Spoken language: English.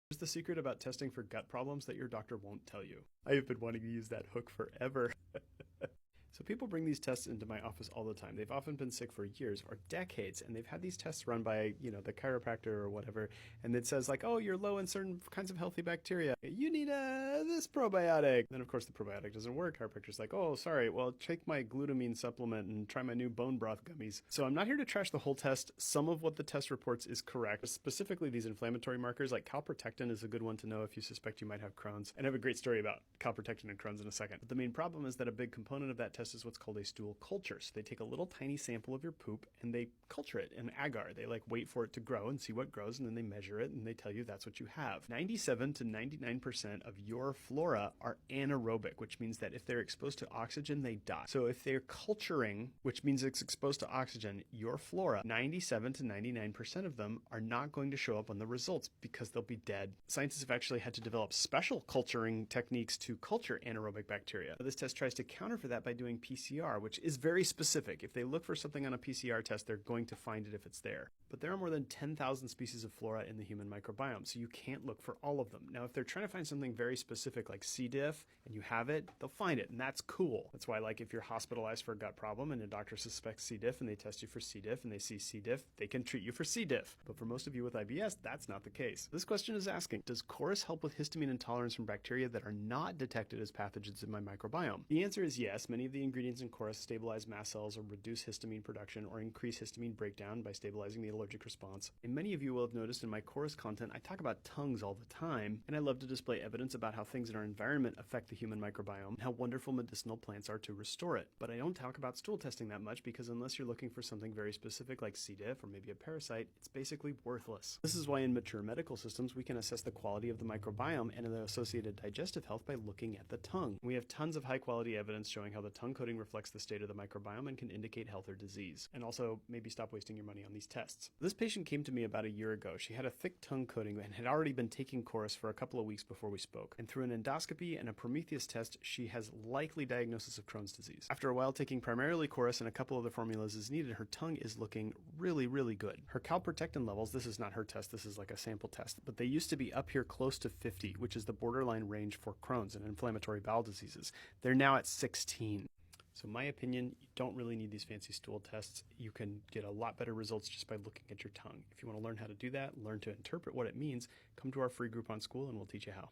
Here's the secret about testing for gut problems that your doctor won't tell you. I have been wanting to use that hook forever. So people bring these tests into my office all the time. They've often been sick for years or decades, and they've had these tests run by, the chiropractor or whatever, and it says like, oh, you're low in certain kinds of healthy bacteria. You need this probiotic. Then of course the probiotic doesn't work. Chiropractor's like, oh, sorry, well, take my glutamine supplement and try my new bone broth gummies. So I'm not here to trash the whole test. Some of what the test reports is correct, specifically these inflammatory markers like calprotectin is a good one to know if you suspect you might have Crohn's. And I have a great story about calprotectin and Crohn's in a second. But the main problem is that a big component of that test is what's called a stool culture. So they take a little tiny sample of your poop and they culture it in agar. They wait for it to grow and see what grows, and then they measure it and they tell you that's what you have. 97 to 99% of your flora are anaerobic, which means that if they're exposed to oxygen, they die. So if they're culturing, which means it's exposed to oxygen, your flora, 97 to 99% of them are not going to show up on the results because they'll be dead. Scientists have actually had to develop special culturing techniques to culture anaerobic bacteria. This test tries to counter for that by doing PCR, which is very specific. If they look for something on a PCR test, they're going to find it if it's there. But there are more than 10,000 species of flora in the human microbiome, so you can't look for all of them. Now, if they're trying to find something very specific like C. diff and you have it, they'll find it, and that's cool. That's why, if you're hospitalized for a gut problem and a doctor suspects C. diff and they test you for C. diff and they see C. diff, they can treat you for C. diff. But for most of you with IBS, that's not the case. This question is asking, does Chorus help with histamine intolerance from bacteria that are not detected as pathogens in my microbiome? The answer is yes. Many of the ingredients in Chorus stabilize mast cells or reduce histamine production or increase histamine breakdown by stabilizing the allergic response. And many of you will have noticed in my Chorus content, I talk about tongues all the time, and I love to display evidence about how things in our environment affect the human microbiome and how wonderful medicinal plants are to restore it. But I don't talk about stool testing that much because unless you're looking for something very specific like C. diff or maybe a parasite, it's basically worthless. This is why in mature medical systems we can assess the quality of the microbiome and the associated digestive health by looking at the tongue. We have tons of high quality evidence showing how the tongue coating reflects the state of the microbiome and can indicate health or disease. And also, maybe stop wasting your money on these tests. This patient came to me about a year ago. She had a thick tongue coating and had already been taking Chorus for a couple of weeks before we spoke. And through an endoscopy and a Prometheus test, she has likely diagnosis of Crohn's disease. After a while taking primarily Chorus and a couple other formulas as needed, her tongue is looking really, really good. Her calprotectin levels, this is not her test, this is like a sample test, but they used to be up here close to 50, which is the borderline range for Crohn's and inflammatory bowel diseases. They're now at 16. So in my opinion, you don't really need these fancy stool tests. You can get a lot better results just by looking at your tongue. If you want to learn how to do that, learn to interpret what it means, come to our free Groupon school and we'll teach you how.